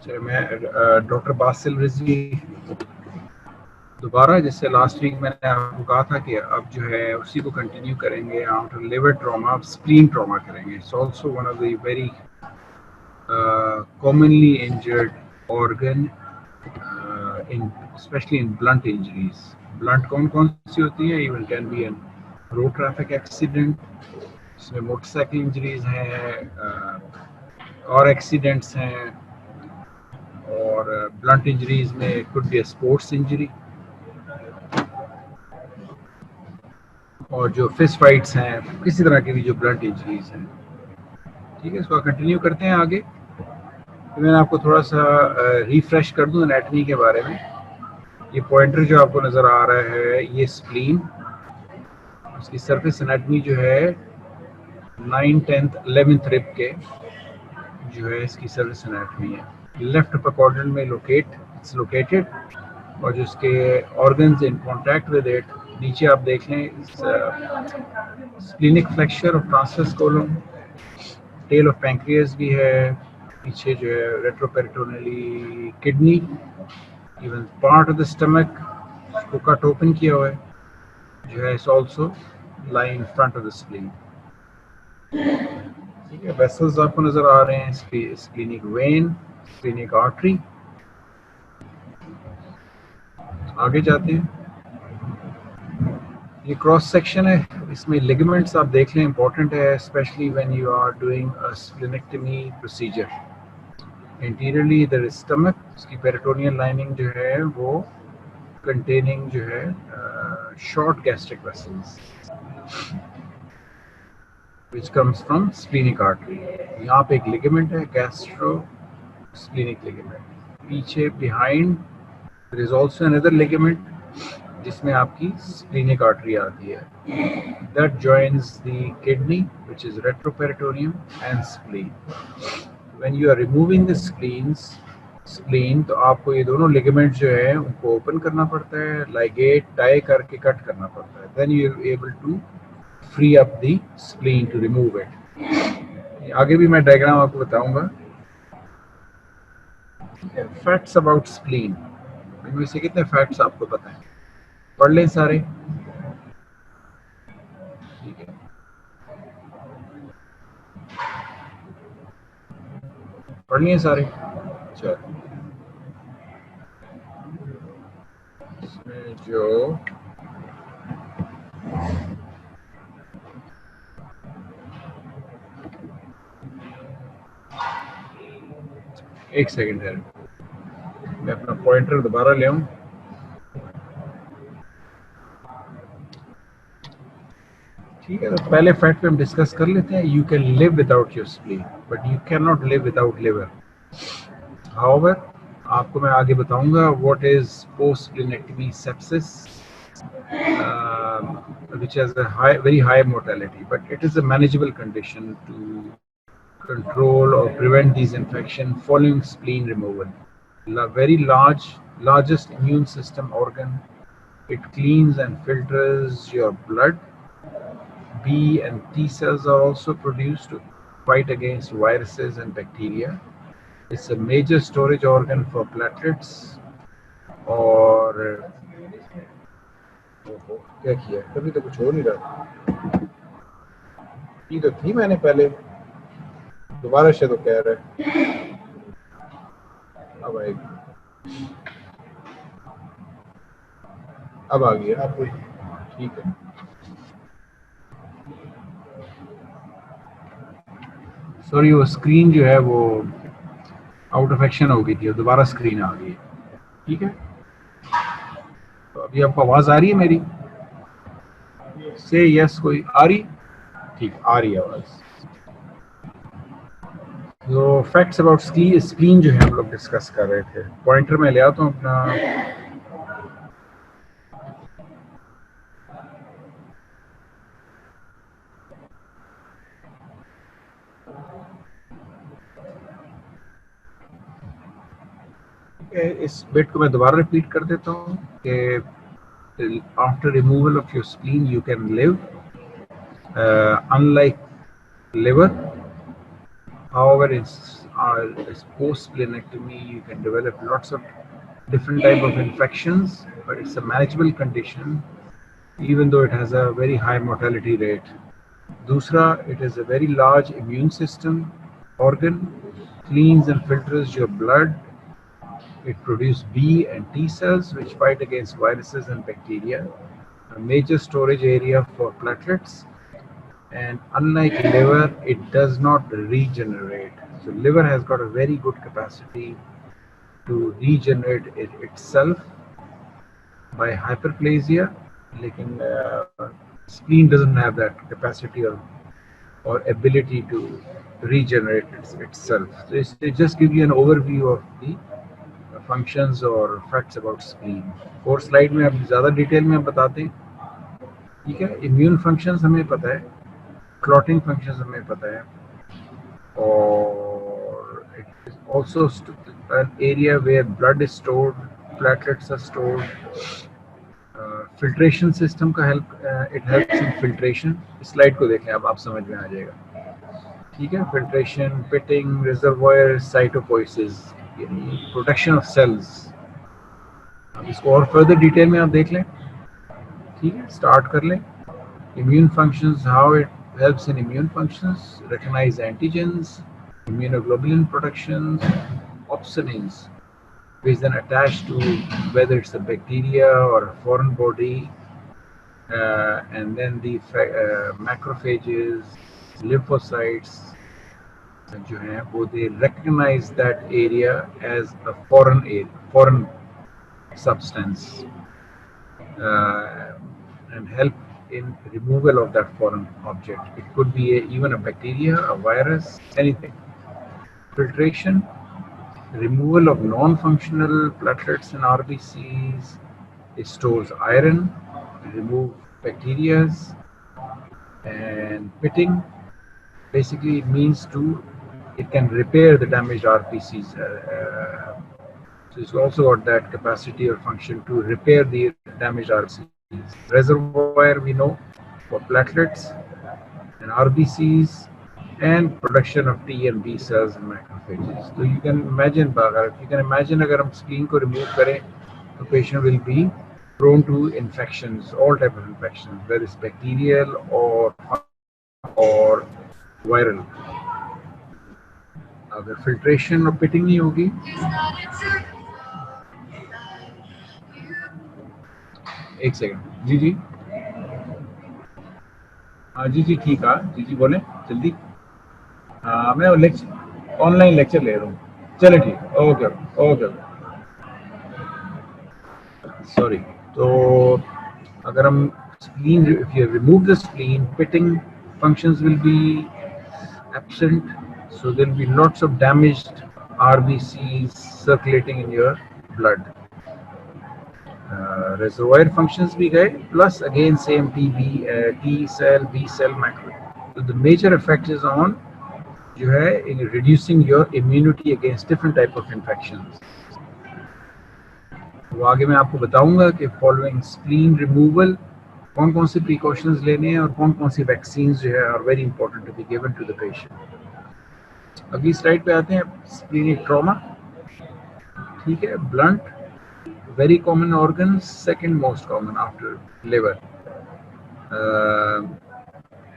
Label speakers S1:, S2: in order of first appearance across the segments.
S1: चलिए मैं doctor Basil Rizvi दोबारा, जैसे लास्ट वीक मैंने आपको कहा था कि अब जो है उसी को कंटिन्यू करेंगे। आफ्टर लिवर ट्रॉमा अब स्प्लीन ट्रॉमा करेंगे। It's also one of the very commonly injured organ in especially in blunt injuries. Blunt कौन कौन सी होती है? Even can be an road traffic accident, इसमें मोटरसाइकिल इंजरीज हैं, और एक्सीडेंट्स हैं, और ब्लंट इंजरीज में कुड बी स्पोर्ट्स इंजरी, और जो फिस्ट फाइट्स हैं, किसी तरह की भी जो ब्लंट इंजरीज हैं। ठीक है, इसको कंटिन्यू करते हैं आगे। तो मैं आपको थोड़ा सा रिफ्रेश कर दूं एनाटमी के बारे में। ये पॉइंटर जो आपको नज़र आ रहा है, ये स्प्लीन, उसकी सरफेस एनाटमी जो है 9, 10th, 11th रिब के जो है इसकी सरफेस एनाटमी है। लेफ्ट अपर क्वाड्रेंट में इट्स लोकेटेड, और जो इसके organs in contact with it, नीचे आप देख लें, splenic flexure of transverse colon, tail of pancreas भी है, पीछे जो है retroperitoneally kidney, even part of the stomach को कट ओपन किया हुआ है जो है, it's also lie in front of the spleen. ठीक है, वेसल्स आपको नजर आ रहे हैं, स्प्लीनिक वेन, स्प्लीनिक आर्टरी। आगे जाते हैं, ये क्रॉस सेक्शन है, इसमें लिगामेंट्स आप देख लें, इंपॉर्टेंट है specially when you are doing a splenectomy procedure. Interiorly इधर स्टमक, उसकी पेरिटोनियल लाइनिंग जो है वो कंटेनिंग जो है short gastric vessels which comes from splenic artery। यहाँ पे एक लिगामेंट है, गैस्ट्रो स्प्लीनिक लिगामेंट। पीछे behind there is also another ligament जिसमें आपकी स्प्लीनिक आर्टरी आती है, that joins the kidney which is retroperitoneum and spleen। when you are removing the spleen तो आपको ये दोनों लिगामेंट जो है उनको ओपन करना पड़ता है, लाइगेट टाई करके कट करना पड़ता है, then you are able to free up the spleen to remove it। आगे भी मैं डायग्राम आपको बताऊंगा। फैक्ट्स अबाउट स्प्लीन, इनमें से कितने फैक्ट्स आपको पता है? पढ़ लें सारे। ठीक है, पढ़ लिए सारे। चलो, इसमें जो एक सेकंड है, मैं अपना पॉइंटर दोबारा ले आऊं। ठीक है, तो पहले फैक्ट पे हम डिस्कस कर लेते हैं। You can live without your spleen but you can not live without liver. However, आपको मैं आगे बताऊंगा what is post splenectomy sepsis, which has a very high mortality, but it is a manageable condition to control or prevent these infections following spleen removal. Very largest immune system organ. It cleans and filters your blood. B and T cells are also produced to fight against viruses and bacteria. It's a major storage organ for platelets. और क्या किया, कभी तो कुछ हो नहीं रहा। ये तो थी मैंने पहले, दोबारा से तो कह रहा है। अब आएगी, अब आ गया आपको। ठीक है, सॉरी वो स्क्रीन जो है वो आउट ऑफ एक्शन हो गई थी, दोबारा स्क्रीन आ गई। ठीक है, तो अभी आपको आवाज आ रही है मेरी? से यस, कोई आ रही? ठीक, आ रही है आवाज। तो फैक्ट्स अबाउट स्प्लीन जो है हम लोग डिस्कस कर रहे थे। पॉइंटर में ले आता हूँ अपना। इस बिट को मैं दोबारा रिपीट कर देता हूँ कि after removal of your spleen you can live, unlike liver. However, post splenectomy you can develop lots of different type of infections, but it's a manageable condition even though it has a very high mortality rate. दूसरा, it is a very large immune system organ, cleans and filters your blood. It produces B and T cells which fight against viruses and bacteria. A major storage area for platelets, and unlike liver, it does not regenerate. So liver has got a very good capacity to regenerate itself by hyperplasia, लेकिन spleen doesn't have that capacity or ability to regenerate itself. So it just gives you an overview of the functions or facts about spleen. 4 slide में अब ज़्यादा detail में बताते हैं. ठीक है, immune functions हमें पता है, क्लॉटिंग फंक्शंस हमें पता है, और it is also an area where blood is stored, platelets are stored. Filtration system का it helps in filtration. Slide को देखें अब आप समझ में आ जाएगा. ठीक है, filtration, pitting, reservoir, cytopoiesis, protection of cells. अब इसको और फर्दर डिटेल में आप देख लें. ठीक है, स्टार्ट कर लें. Immune functions, how it helps in immune functions, recognise antigens, immunoglobulin productions, opsonins, which then attach to whether it's a bacteria or a foreign body, and then the macrophages, lymphocytes, जो हैं वो they recognize that area as a foreign substance, and help in removal of that foreign object. It could be even a bacteria, a virus, anything. Filtration, removal of non-functional platelets and RBCs. It stores iron, remove bacteria, and pitting. Basically, it means it can repair the damaged RBCs. So it's also got that capacity or function to repair the damaged RBCs. Reservoir, we know, for platelets and RBCs, and production of T and B cells and macrophages. So you can imagine, अगर हम spleen को remove करें, the patient will be prone to infections, all type of infections, whether it's bacterial or viral. अगर filtration और pitting नहीं होगी, एक second जी. हाँ जी ठीक है जी बोले जल्दी. हाँ, मैं ऑनलाइन लेक्चर ले रहा हूँ. चले ठीक, ओके. सॉरी. तो अगर हम spleen, if you remove the spleen, pitting functions will be absent, so there will be lots of damaged RBCs circulating in your blood. Reservoir functions भी गए, plus again same T cell, B cell, macro. So the major effect is on जो है in reducing your immunity against different type of infections. वो आगे मैं आपको बताऊंगा कि following spleen removal कौन कौन से precautions लेने हैं और कौन कौन सी vaccines जो है are very important to be given to the patient. अगली स्लाइड पे आते हैं. splenic trauma. ठीक है, blunt, very common organ, second most common after liver.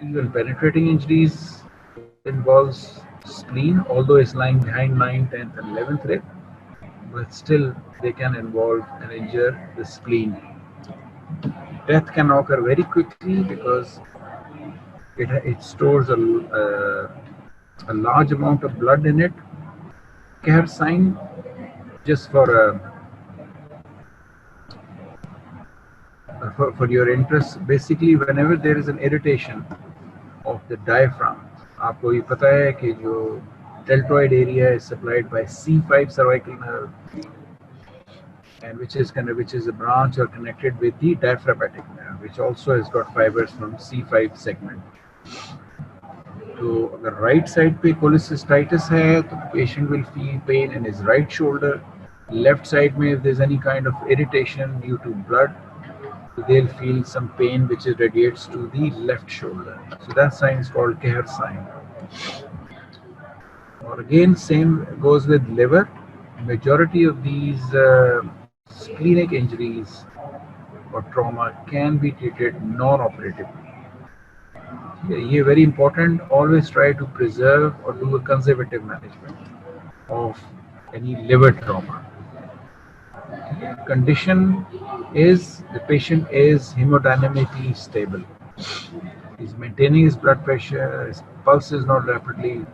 S1: Even penetrating injuries involves spleen, although it's lying behind 9th, 10th and 11th rib, but still they can involve and injure the spleen. Death can occur very quickly because it stores a large amount of blood in it. Kehr sign, just for your interest, basically whenever there is an irritation of the diaphragm, आपको ये पता है कि जो deltoid area is supplied by C5 cervical nerve, and which is a branch or connected with the diaphragmatic nerve, which also has got fibers from C5 segment. तो अगर right side पे cholecystitis है तो patient will feel pain in his right shoulder. Left side में if there's any kind of irritation due to blood, they'll feel some pain which radiates to the left shoulder. So that sign is called Kehr sign. Or again, same goes with liver. Majority of these splenic injuries or trauma can be treated non-operatively. ये very important. Always try to preserve or do a conservative management of any liver trauma. Condition is the patient is hemodynamically stable. He's maintaining his blood pressure. His pulse is not rapidly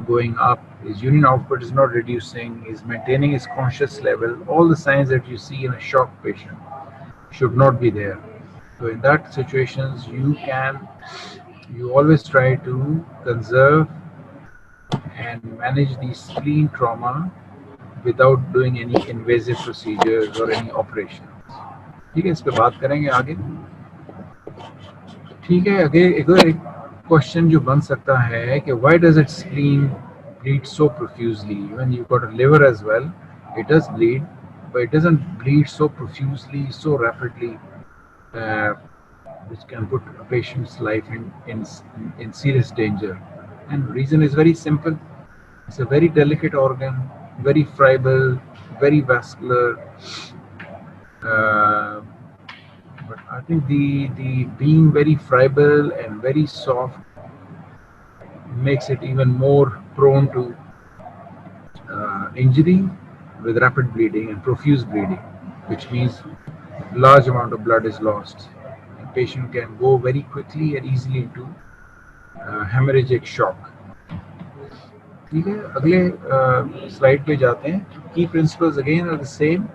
S1: going up. His urine output is not reducing. He's maintaining his conscious level. All the signs that you see in a shock patient should not be there. So in that situations, you always try to conserve and manage the spleen trauma without doing any invasive procedures or any operations. ठीक है, इस पे बात करेंगे आगे. ठीक है, आगे एक क्वेश्चन जो बन सकता है कि why does its spleen bleed so profusely? When you've got a liver as well, it does bleed, but it doesn't bleed so profusely, so rapidly, which can put a patient's life in serious danger. And the reason is very simple. It's a very delicate organ, very friable, very vascular. But I think the being very friable and very soft makes it even more prone to injury with rapid bleeding and profuse bleeding, which means large amount of blood is lost. The patient can go very quickly and easily into hemorrhagic shock. ठीक है, अगले slide पे जाते हैं. Key principles again are the same.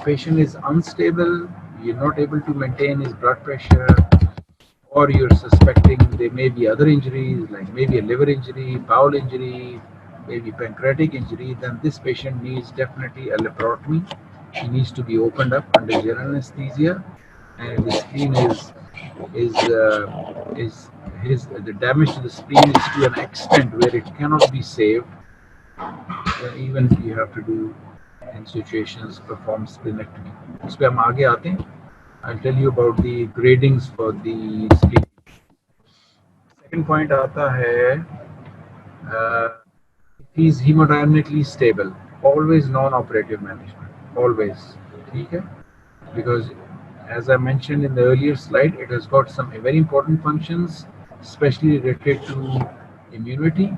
S1: Patient is unstable, you're not able to maintain his blood pressure, or you're suspecting there may be other injuries, like maybe a liver injury, bowel injury, maybe pancreatic injury, then this patient needs definitely a laparotomy. He needs to be opened up under general anesthesia, and if the spleen the damage to the spleen is to an extent where it cannot be saved, even you have to do in situations perform splenectomy. उस पे हम आगे आते हैं. I'll tell you about the gradings for the spleen. Second point आता है he is hemodynamically stable. Always non-operative management. Always. ठीक है? Because as I mentioned in the earlier slide, it has got some very important functions, especially related to immunity.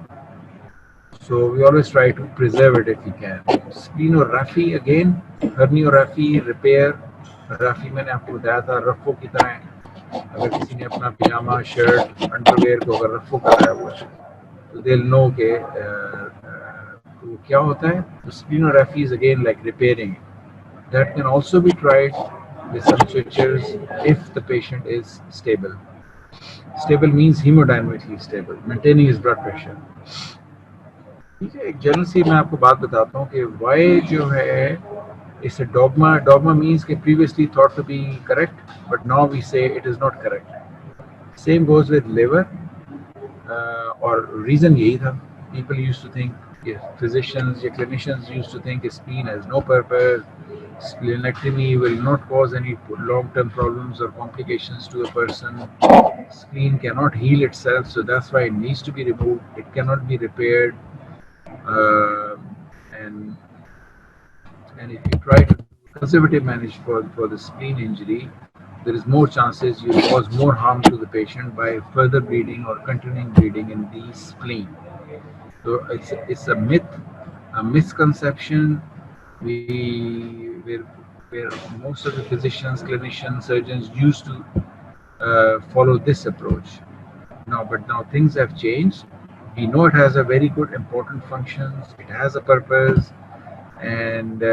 S1: So we always try to preserve it if we can. Splenography again, herniorrhaphy, repair. Rafi मैंने आपको बताया था रफ़ों की तरह. अगर किसी ने अपना पिजामा, शर्ट, अंडरवेयर को अगर रफ़ों कराया हुआ है तो they'll know के तो क्या होता है. तो splenography is again like repairing. That can also be tried with some sutures if the patient is stable. Stable means hemodynamically stable, maintaining his blood pressure. ठीक है, एक जनरल सी मैं आपको बात बताता हूँ कि वाई जो है it's a dogma. Dogma means that previously thought to be correct, but now we say it is not correct. Same goes with liver. Or reason यही था. People used to think, physicians, clinicians used to think spleen has no purpose. Splenectomy will not cause any long-term problems or complications to a person. Spleen cannot heal itself, so that's why it needs to be removed. It cannot be repaired. And if you try to conservative manage for the spleen injury, there is more chances you cause more harm to the patient by further bleeding or continuing bleeding in the spleen. So it's a myth, a misconception. Where most of the physicians, clinicians, surgeons used to follow this approach. But now things have changed. We know it has a very good important functions. It has a purpose, and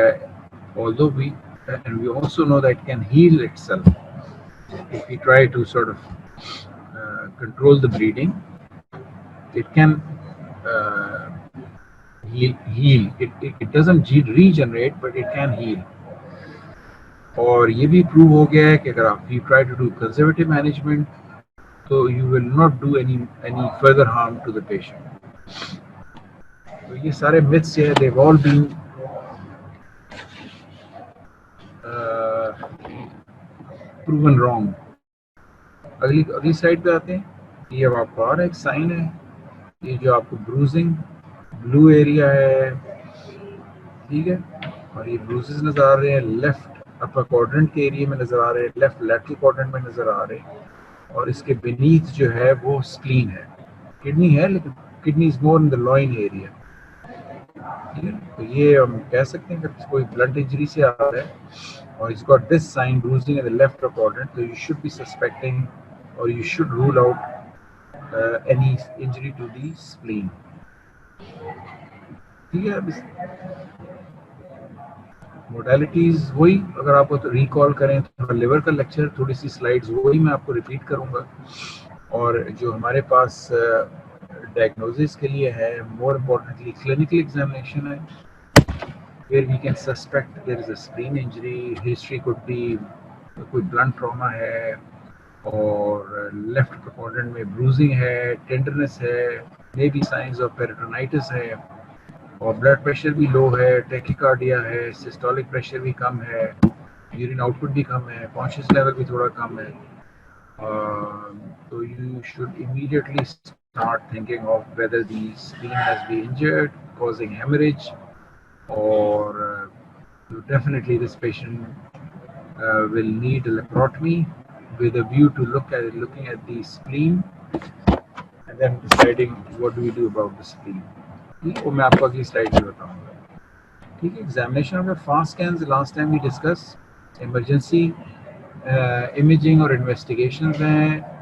S1: although we also know that it can heal itself if we try to sort of control the bleeding. It can heal. It doesn't regenerate, but it can heal. और ये भी prove हो गया है कि अगर आप you try to do conservative management, so you will not do any further harm to the patient. तो ये सारे myths है, they've all been proven wrong. अगली साइड पे आते हैं. ये अब आपको और एक साइन है. ये जो आपको ब्रूजिंग ब्लू एरिया है, ठीक है, और ये ब्रूसेस नजर आ रहे हैं लेफ्ट अपर क्वाड्रेंट के एरिया में नजर आ रहे हैं, लेफ्ट लैटरल क्वाड्रेंट में नजर आ रहे हैं, और इसके बीनीथ जो है वो स्प्लीन है, किडनी है लेकिन kidney is more in the loin area, ठीक है। तो ये हम कह सकते हैं कि कोई ब्लड इंजरी से आ रहा है और is got this sign bruising in the left quadrant, तो यू शुड बी सस्पेक्टिंग और you should rule out any injury to the spleen, ठीक है। अब मोडालिटीज़ वही, अगर आपको तो रिकॉल करें तो लिवर का लेक्चर, थोड़ी सी स्लाइड्स वही मैं आपको रिपीट करूंगा, और जो हमारे पास डायग्नोसिस के लिए है, मोर इम्पोर्टेंटली क्लिनिकल एग्जामिनेशन है, where we can suspect there is a spleen injury, history could be कोई blunt trauma है, और लेफ्ट क्वाड्रेंट में ब्रूजिंग है, टेंडरनेस है, may be science of peritonitis है, और ब्लड प्रेशर भी लो है, टेकिकार्डिया है, सिस्टोलिक प्रेशर भी कम है, यूरिन आउटपुट भी कम है, कॉन्शियस लेवल भी थोड़ा कम है, तो you should immediately start thinking of whether the spleen has been injured, causing hemorrhage, or definitely this patient will need a laparotomy with a view to looking at the spleen and then deciding what do we do about the spleen. वो मैं आपको अगली slide में बताऊंगा, ठीक है। Examination of fast scan last time we discuss, emergency imaging और investigation हैं,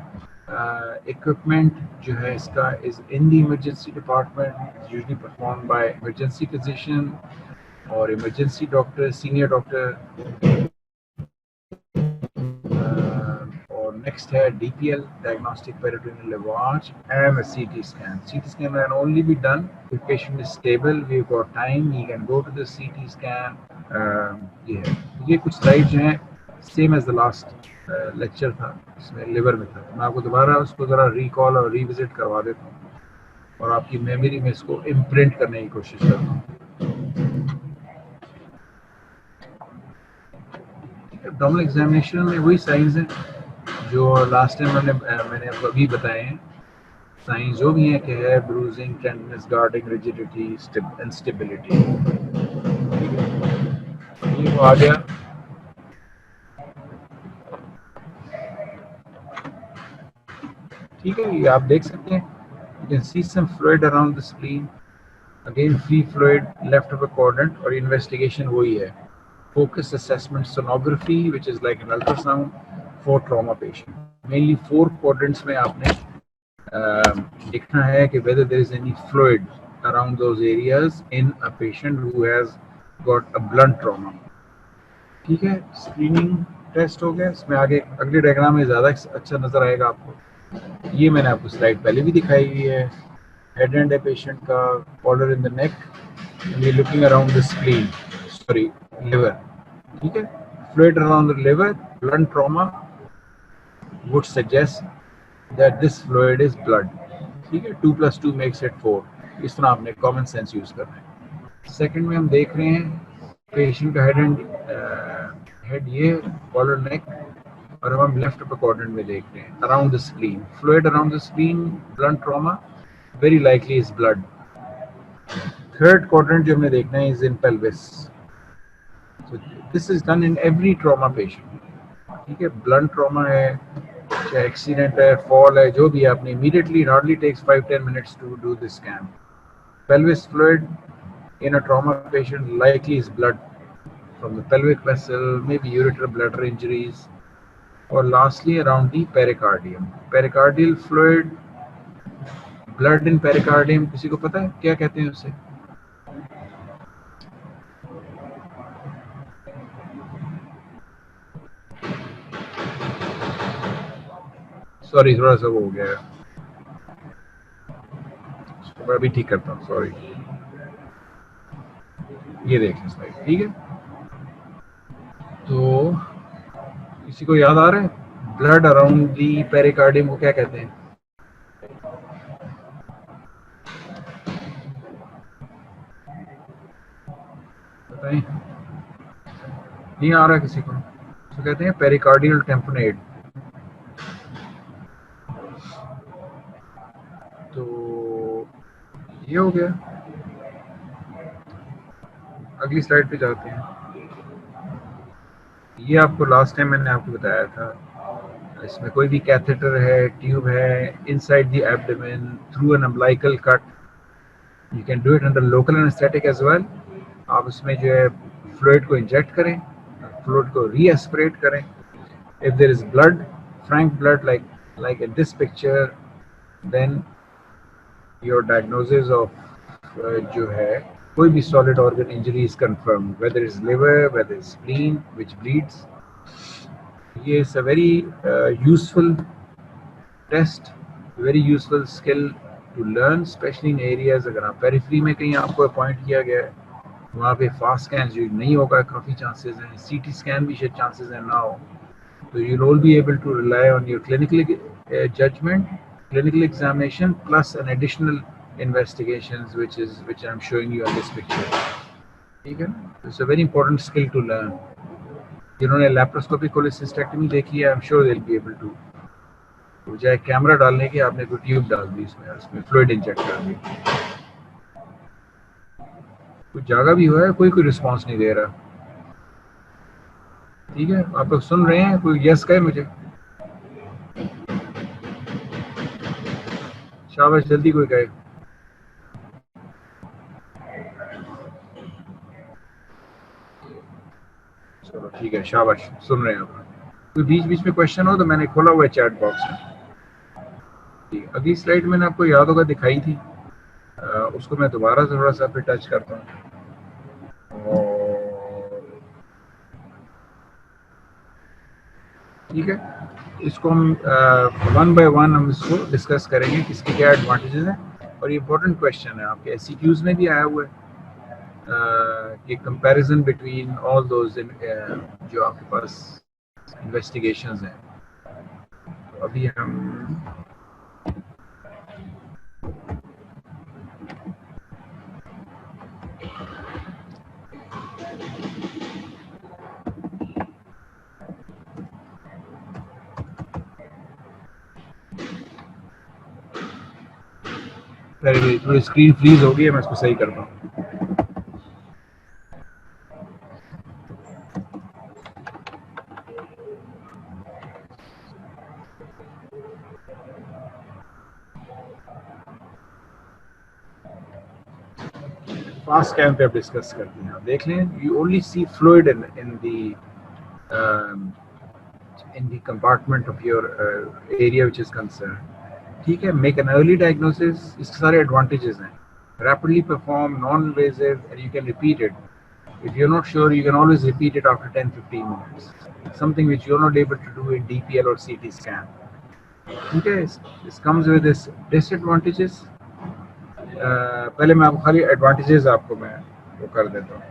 S1: इक्विपमेंट जो है इसका is in the emergency department, usually perform by emergency physician और इमरजेंसी डॉक्टर, सीनियर डॉक्टर, और नेक्स्ट है DPL, diagnostic peritoneal lavage, and CT scan. CT scan can only be done if patient is stable, we've got time, he can go to the CT scan. ये कुछ slide जो हैं same as the last lecture था, इसमें liver में था, मैं आपको दोबारा उसको ज़रा रिकॉल और रिविजिट करवा देता हूँ और आपकी मेमोरी में इसको इम्प्रिंट करने की कोशिश करता हूँ। एब्डोमिनल एग्जामिनेशन में वही साइंस हैं जो लास्ट टाइम मैंने आपको अभी बताए हैं, साइंस जो भी हैं कि है ब्रूजिंग, टेंडनेस, गार्डिंग, रिजिडिटी, इंस्टेबिलिटी, ये वो आ गया। ठीक है, ये आप देख सकते हैं, you can see some fluid around the spleen, again free fluid left of the quadrant, और इन्वेस्टिगेशन वही है, focus assessment sonography which is like an ultrasound for trauma patient. Mainly 4 quadrants में आपने देखना है कि whether there is any fluid around those areas in a patient who has got a blunt trauma. ठीक है, screening test हो गया, इसमें आगे अगले डायग्राम में ज़्यादा अच्छा नज़र आएगा आपको। ये मैंने आपको स्लाइड पहले भी दिखाई हुई है, हेड एंड है पेशेंट का, कॉलर इन द नेक, ये looking around the spleen, sorry liver, ठीक है, fluid around the liver, blunt trauma would suggest that this fluid is blood, ठीक है, 2 + 2 makes it 4, इस तरह आपने कॉमन सेंस यूज करना है। सेकंड में हम देख रहे हैं पेशेंट का हेड ये, कॉलर नेक, और हम लेफ्ट अपर क्वाड्रेंट में देख रहे हैं around the spleen, fluid around the spleen, blunt trauma, very likely is blood. Third quadrant जो हमें देखना है is in pelvis, so this is done in every trauma patient, ठीक है, ब्लंट ट्रॉमा है, चाहे एक्सीडेंट है, फॉल है, जो भी है, आपने immediately hardly takes 5-10 minutes to do this scan. Pelvis fluid in a trauma patient likely is blood from the pelvic vessel, maybe ureter bladder injuries, or lastly around the pericardium. Pericardial fluid, blood in pericardium, किसी को पता है क्या कहते हैं उसे? Sorry, थोड़ा सा वो हो गया है, मैं अभी ठीक करता हूँ, सॉरी। ये देख लें स्लाइड, ठीक है, तो किसी को याद आ रहा है ब्लड अराउंड दी पेरिकार्डियम को क्या कहते हैं? बताएं, नहीं आ रहा किसी को? तो कहते हैं पेरिकार्डियल टेम्पोनेड। तो ये हो गया, अगली स्लाइड पे जाते हैं। ये आपको लास्ट टाइम मैंने आपको बताया था, इसमें कोई भी कैथेटर है, ट्यूब है, inside the abdomen through an umbilical cut, you can do it under local anaesthetic as well. आप उसमें जो है फ्लूइड को इंजेक्ट करें, फ्लूइड को रीएस्पिरेट करें। If there is blood, frank blood like in this picture, then your diagnosis of जो है कोई भी solid organ injury is confirmed, whether it's liver, whether it's spleen which bleeds. ये is a very useful test, very useful skill to learn, especially in areas अगर आप periphery में कहीं आपको अपॉइंट किया गया है, वहाँ पे फास्ट स्कैन जो नहीं होगा, काफ़ी चांसेस हैं, सीटी स्कैन भी शायद चांसेस हैं ना हो, तो you will all be able to rely on your clinical judgment, clinical examination, plus an additional investigations which I'm showing you on this picture. ठीक है, it's a very important skill to learn. जिन्होंने laparoscopic cholecystectomy देखी है, I'm sure they'll be able to. तो चाहे camera डालने की आपने कोई ट्यूब डाल दी उसमें फ्लूइड इंजेक्ट कर दी, कुछ जगह भी हुआ है, कोई रिस्पांस नहीं दे रहा। ठीक है, आप लोग सुन रहे हैं? कोई यस कहे मुझे, शाबाश, जल्दी कोई कहे। चलो ठीक है, शाबाश, सुन रहे हैं आप। कोई बीच बीच में क्वेश्चन हो तो मैंने खोला हुआ है चैट बॉक्स में। ठीक, अगली स्लाइड मैंने आपको याद होगा दिखाई थी, उसको मैं दोबारा थोड़ा सा फिर टच करता हूँ। ठीक है, इसको हम वन बाय वन हम इसको डिस्कस करेंगे, किसके क्या एडवांटेजेस हैं। और ये इंपॉर्टेंट क्वेश्चन है, आपके एससीक्यूज में भी आया हुआ है कि कंपैरिजन बिटवीन ऑल दोज जो आपके पास इन्वेस्टिगेशंस हैं। तो अभी हम थोड़ी स्क्रीन फ्रीज हो गई है, मैं इसको सही करता हूँ। फास्ट स्कैन पे आप डिस्कस करते हैं, आप देख लें, you only see fluid in the compartment of your area which is concerned. ठीक है, मेक एन अर्ली डायग्नोसिस, इसके सारे एडवांटेजेस हैं। Rapidly perform, non invasive, and you can repeat it. If you're not sure, you can always repeat it after 10-15 minutes. Something which you're not able to do in DPL or CT scan. Okay, this comes with this disadvantages. पहले मैं आपको खाली advantages आपको मैं वो कर देता हूँ,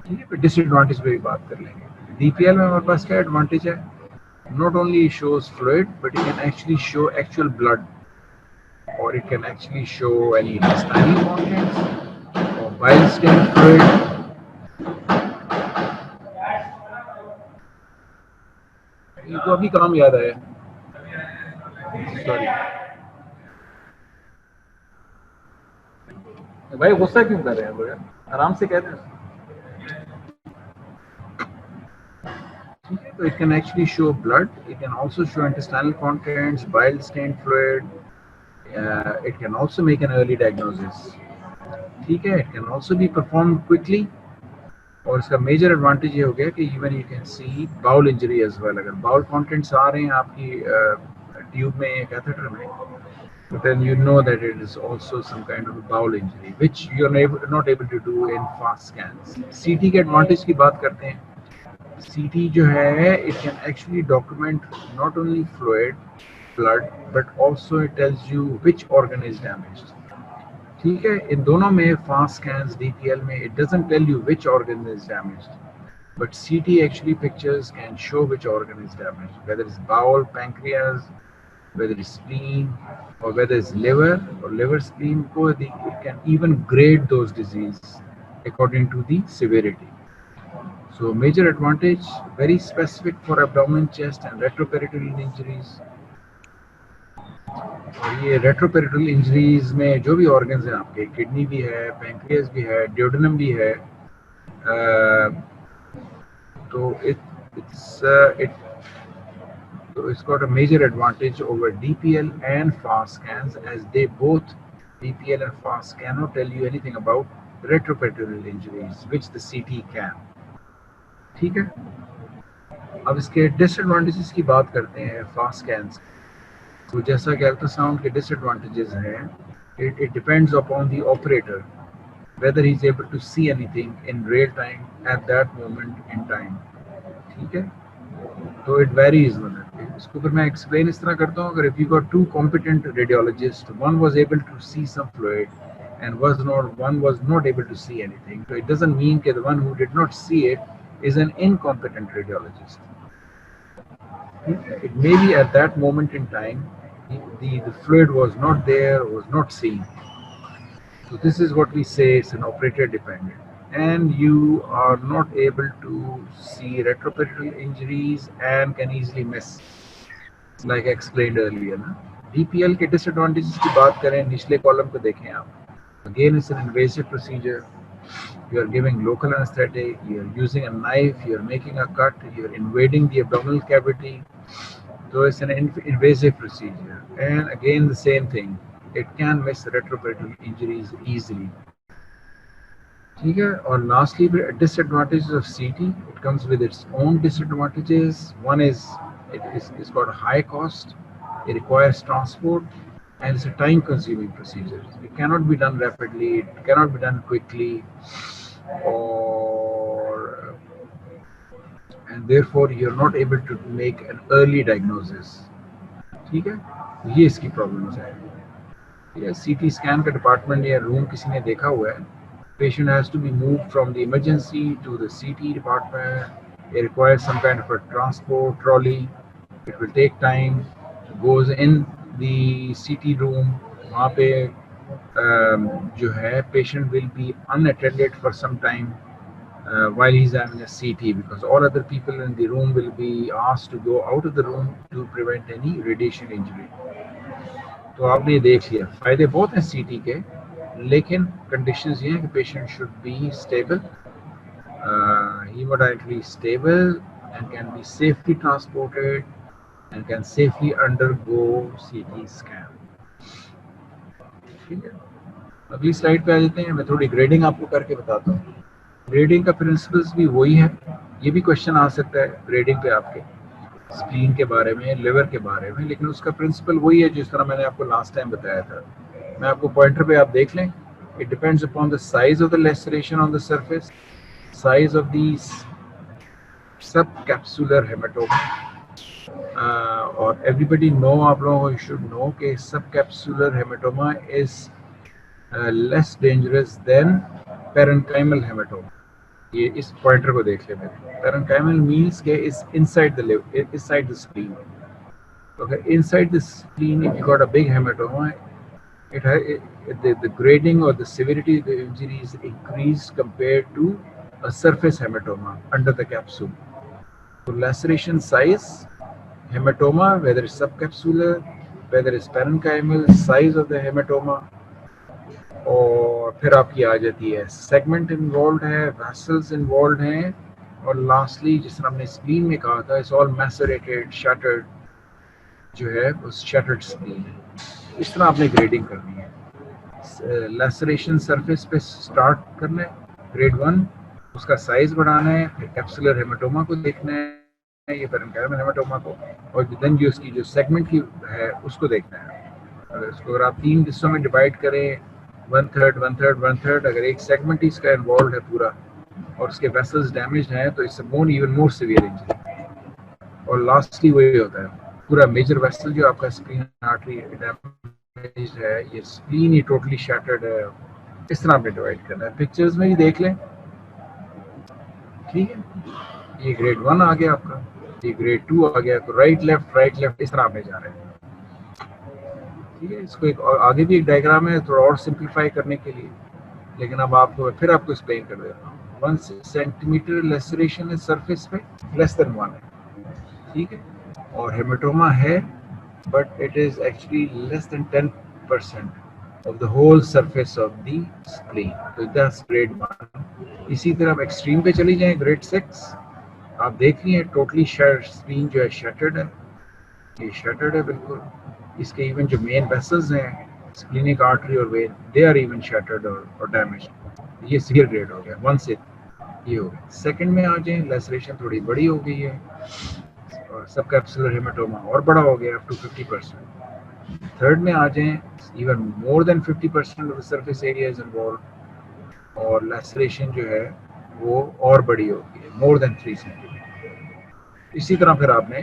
S1: ठीक है, फिर डिसएडवांटेज पे भी बात कर लेंगे। DPL में हमारे पास क्या एडवांटेज है? Not only shows fluid, but it can actually show actual blood, or it can actually show any intestinal contents or bile stain fluid. इनको अभी काम याद आया, सॉरी भाई, गुस्सा क्यों कर रहे हैं लोग, आराम से कहते हैं। So it can actually show blood, it can also show intestinal contents, bile stained fluid, it can also make an early diagnosis, ठीक है, it can also be performed quickly, और इसका मेजर एडवांटेज ये हो गया कि even you can see bowel injury as well. अगर bowel contents आ रहे हैं आपकी ट्यूब में या कैथेटर में, then you know that it is also some kind of a bowel injury which you are not able to do in fast scans. CT के advantage की बात करते हैं। CT जो है, it can actually document not only fluid, blood, but also it tells you which organ is damaged. ठीक है, इन दोनों में फास्ट स्कैन्स DPL में it doesn't tell you which organ is damaged, but CT actually pictures can show which organ is damaged, whether it's bowel, pancreas, whether it's spleen, or whether it's liver or liver spleen. It can even grade those diseases according to the severity. So major advantage, very specific for abdomen, chest and retroperitoneal injuries. और ये रेट्रोपेरिटल injuries में जो भी organs हैं आपके, kidney भी है, pancreas भी है, ड्यूडेनम भी है, तो it's got a major advantage over DPL and FAST scans, as they both, DPL and FAST, cannot tell you anything about retroperitoneal injuries, which the CT can. ठीक है, अब इसके डिसएडवांटेजेस की बात करते हैं फास्ट स्कैन्स। तो जैसा कि अल्ट्रासाउंड के डिसएडवांटेजेस हैं, it depends upon the operator whether he is able to see anything in real time at that moment in time. ठीक है, तो इट वेरीज। मतलब इसको फिर मैं एक्सप्लेन इस तरह करता हूँ, अगर if you got to competent radiologist, one was able to see some fluid and one was not able to see anything, so it doesn't mean that the one who did not see it is an incompetent radiologist. It may be at that moment in time the fluid was not there, was not seen. So this is what we say, it's an operator dependent, and you are not able to see retroperitoneal injuries and can easily miss, like I explained earlier ना। DPL के disadvantages की बात करें, निचले column को देखें आप। Again, it's an invasive procedure. You are giving local anesthetic, you are using a knife, you are making a cut, you are invading the abdominal cavity. So it's an invasive procedure. And again, the same thing. It can miss retroperitoneal injuries easily. ठीक है, और lastly, disadvantages of CT. It comes with its own disadvantages. One is it's got a high cost. It requires transport, and it's a time-consuming procedure. It cannot be done rapidly. It cannot be done quickly, and therefore you're not able to make an early diagnosis. ठीक है, ये इसकी problems है। ये CT scan का department या room किसी ने देखा हुआ है, patient has to be moved from the emergency to the CT department. It requires some kind of a transport trolley. It will take time. It goes in the CT room. वहाँ पे जो है patient will be unattended for some time while he's having a CT, because all other people in the room will be asked to go out of the room to prevent any radiation injury. तो आपने देख लिया, फायदे बहुत हैं CT के, लेकिन conditions ये हैं कि patient should be stable, hemodynamically stable, and can be safely transported and can safely undergo CT scan. ठीक है, अगली स्लाइड पे आ जाते हैं। मैं थोड़ी ग्रेडिंग आपको करके बताता हूँ। ग्रेडिंग का प्रिंसिपल्स भी वही है। ये भी क्वेश्चन आ सकता है ग्रेडिंग पे आपके, स्प्लीन के बारे में, लिवर के बारे में, लेकिन उसका प्रिंसिपल वही है जिस तरह मैंने आपको लास्ट टाइम बताया था। मैं आपको पॉइंटर पे आप देख लें। It depends upon the size of the laceration on the surface, size of the subcapsular hematoma. और everybody know, आप लोगों को should know कि subcapsular hematoma is less dangerous than parenchymal hematoma. ये इस पॉइंटर को देख लें। Parenchymal means कि is inside the liver, inside the spleen. Okay, inside the spleen, if you got a big hematoma, the grading or the severity of the injury is increased compared to a surface hematoma under the capsule. So laceration size, hematoma, whether it's subcapsular, whether it's parenchymal, size of the hematoma, और फिर आपकी आ जाती है segment involve है, vessels involve हैं, और lastly जिस तरह हमने स्प्लीन में कहा था, इट्स ऑल मैसरेटेड, शटर्ड, जो है वो शटर्ड स्प्लीन है। इस तरह आपने ग्रेडिंग करनी है। लैसरेशन सरफेस पे स्टार्ट करना है, ग्रेड 1, उसका साइज बढ़ाना है, फिर कैप्सुलर हेमाटोमा को देखना है, ये पेरेन्काइमल हेमाटोमा को, और देन जो उसकी जो सेगमेंट की है उसको देखना है। अगर आप 3 हिस्सों में डिवाइड करें, 1/3, 1/3, 1/3, अगर एक सेगमेंट ही इसका इन्वॉल्व है पूरा और उसके वेसल्स डैमेज हैं, तो it's even more severe injury. और लास्टली वही होता है, पूरा मेजर वेसल जो आपका स्प्लीन आर्टरी डैमेज है, ये स्प्लीन ही टोटली शैटर्ड है। इस तरह आपने डिवाइड करना है। पिक्चर्स में ही देख लें, ठीक है। ये ग्रेड 1 आ गया आपका, ये ग्रेड 2 आ गया, तो राइट लेफ्ट इस तरह आपने जा रहे हैं, ठीक है। इसको एक और आगे भी एक डायग्राम है थोड़ा और सिंप्लीफाई करने के लिए, लेकिन अब आपको फिर आपको एक्सप्लेन कर देता हूँ। 1 सेंटीमीटर लेसरेशन है सरफेस पे, लेस देन 1 है, ठीक है। और हेमाटोमा है but it is actually less than 10% of the whole surface of the spleen. So that's grade 1. इसी तरह आप एक्सट्रीम पे चली जाएं, ग्रेड 6 आप देख रही हैं टोटली स्प्लीन जो है शटर्ड है, ये शटर्ड है बिल्कुल, इसके इवन जो मेन वेसल्स हैं स्प्लीनिक आर्टरी और vein they are even shattered और डैमेज। ये सीवियर ग्रेड हो गया 1 से ये हो गया। सेकंड में आ जाए, लेसरेशन थोड़ी बड़ी हो गई है और सब कैप्सुलर हेमाटोमा और बड़ा हो गया अप टू 50%। थर्ड में आ जाए, even more than 50% of the surface area is involve और लेसरेशन जो है वो और बड़ी हो गई है, मोर देन 3 सेंटीमीटर। इसी तरह फिर आपने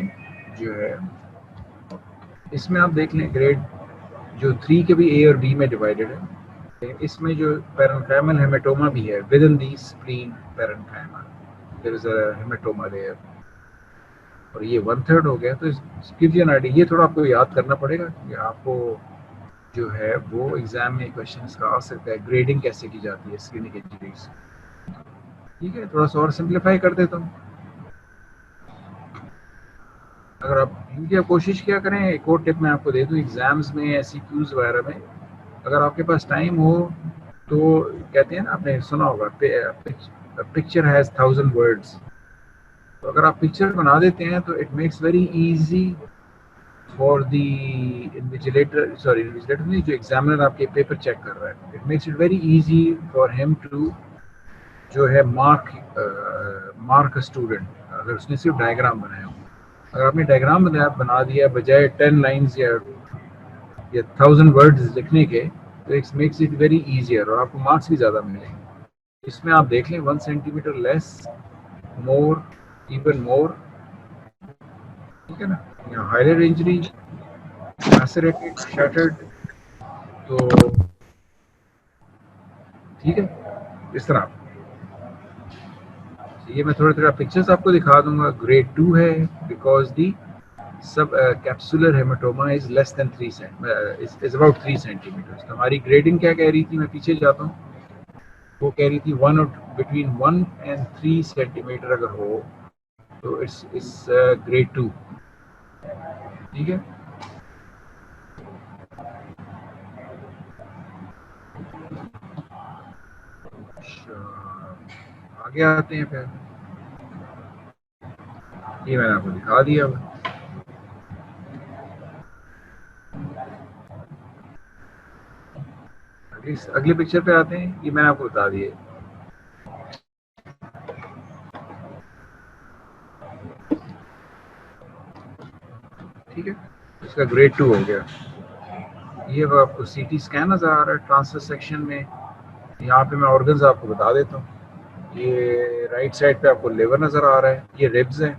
S1: जो है इसमें आप देख लें ग्रेड जो 3 के भी ए और बी में डिवाइडेड है, इसमें जो पैरेन्काइमल हेमाटोमा भी है within the spleen parenchyma, there is a haematoma there, और ये 1/3 हो गया। तो गिव यू एन आइडिया, ये थोड़ा आपको याद करना पड़ेगा कि आपको जो है वो एग्जाम में क्वेश्चन का आ सकता है, ग्रेडिंग कैसे की जाती है स्प्लीनिक इंजरीज। ठीक है, थोड़ा सा और सिंप्लीफाई कर देता हूँ। अगर आप इनकी कोशिश किया करें, एक और टिप मैं आपको दे दूँ, एग्जाम्स में एमसीक्यूज वगैरह में अगर आपके पास टाइम हो तो कहते हैं ना, आपने सुना होगा पिक्चर हैज 1000 वर्ड्स, तो अगर आप पिक्चर बना देते हैं तो it makes very easy for the invigilator, sorry invigilator नहीं, जो एग्जामिनर आपके पेपर चेक कर रहा है, it makes it very easy for him to जो है मार्क स्टूडेंट अगर उसने सिर्फ डायग्राम बनाया हो। अगर आपने डायग्राम बना दिया बजाय 10 लाइन्स या 1000 वर्ड्स लिखने के, तो it makes it very easier और आपको मार्क्स भी ज़्यादा मिलेंगे। इसमें आप देख लें 1 सेंटीमीटर लेस, मोर, इवन मोर, ठीक है ना, यहाँ हायर इंजरी, लैसरेटेड, शटर्ड, तो ठीक है इस तरह। ये मैं थोड़ा थोड़ा पिक्चर्स आपको दिखा दूंगा। ग्रेड 2 है बिकॉज दी सब capsular haematoma is less than 3 is about 3 centimetre. हमारी ग्रेडिंग क्या कह रही थी, मैं पीछे जाता हूँ, वो कह रही थी बिटवीन 1 and 3 सेंटीमीटर अगर हो तो इट्स ग्रेड 2। ठीक है, आगे आते हैं फिर। ये मैंने आपको दिखा दिया। अगले पिक्चर पे आते हैं, ये मैंने आपको बता दिया। ठीक है, इसका ग्रेड 2 हो गया। ये अब आपको सीटी स्कैन नजर आ रहा है ट्रांसफर सेक्शन में। यहाँ पे मैं ऑर्गन्स आपको बता देता हूँ। ये राइट साइड पे आपको लिवर नजर आ रहा है, ये रिब्स हैं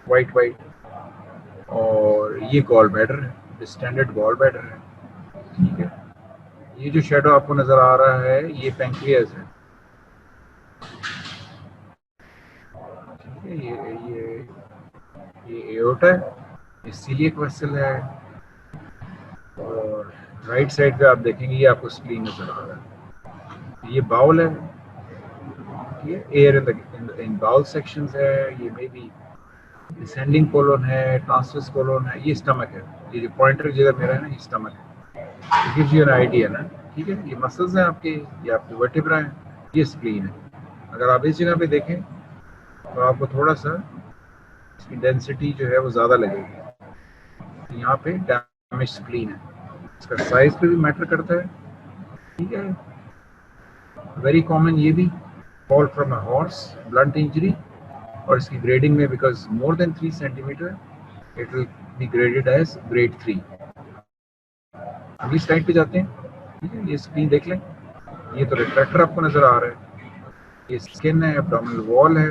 S1: वाइट वाइट, और ये गॉल ब्लैडर है, स्टैंडर्ड गॉल ब्लैडर है। ठीक है, ये जो शेडो आपको नजर आ रहा है ये पैंक्रियाज है। ठीक है, ये एओर्टा है, ये सीलियक वेसल है, और राइट साइड पे आप देखेंगे ये आपको स्प्लीन नजर आ रहा है। ये बाउल है, ये एयर इन बाउल सेक्शंस है, ये मे बी डिसेंडिंग कोलोन है, ट्रांसवर्स कोलोन है, ये स्टमक है। ये जो पॉइंटर जिधर मेरा है ना, ये स्टमक है। It gives you an idea ना। ठीक है, ये मसल्स हैं आपके, ये आपके वर्टिब्रा है, ये स्प्लीन है। अगर आप इस जगह पे देखें तो आपको थोड़ा सा इसकी डेंसिटी जो है वो ज़्यादा लगेगी। यहाँ पे डैमेज स्प्लीन है, इसका साइज पे भी मैटर करता है। ठीक है, वेरी कॉमन ये भी, fall from a horse, blunt injury, और इसकी ग्रेडिंग में because more than 3 centimetre it will be graded as grade 3। अगली स्लाइड पे जाते हैं। ठीक है, ये स्क्रीन देख लें, ये तो रिट्रैक्टर आपको नजर आ रहा है, ये स्किन है, एब्डोमिनल वॉल है,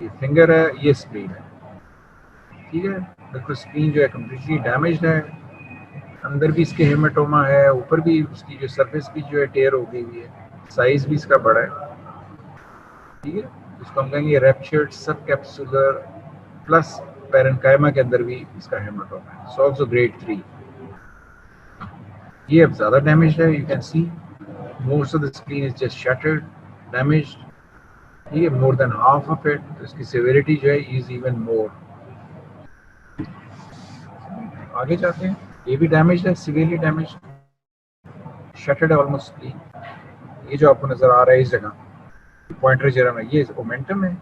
S1: ये फिंगर है, ये स्प्लीन है। ठीक है, बिल्कुल स्प्लीन जो है कम्प्लीटली डैमेज्ड है, अंदर भी इसके हेमाटोमा है, ऊपर भी उसकी जो सरफेस भी जो है टेयर हो गई हुई है, साइज भी इसका बड़ा है। ठीक है, इसको हम कहेंगे रैप्चर्ड सब कैप्सुलर प्लस पैरेन्काइमा के अंदर भी इसका हेमाटोमा है, सो आल्सो ग्रेड 3। ये अब ज़्यादा डैमेज है, you can C most of the spleen is just shattered, damaged. ठीक है, more than half of it, तो इसकी सिवियरिटी जो है इज इवन मोर। आगे जाते हैं, ये भी डैमेज है, सिवियरली डैमेज, शटर्ड है ऑलमोस्ट स्प्लीन। ये जो आपको नजर आ रहा है इस जगह पॉइंटर जेरम है, ये ओमेंटम है,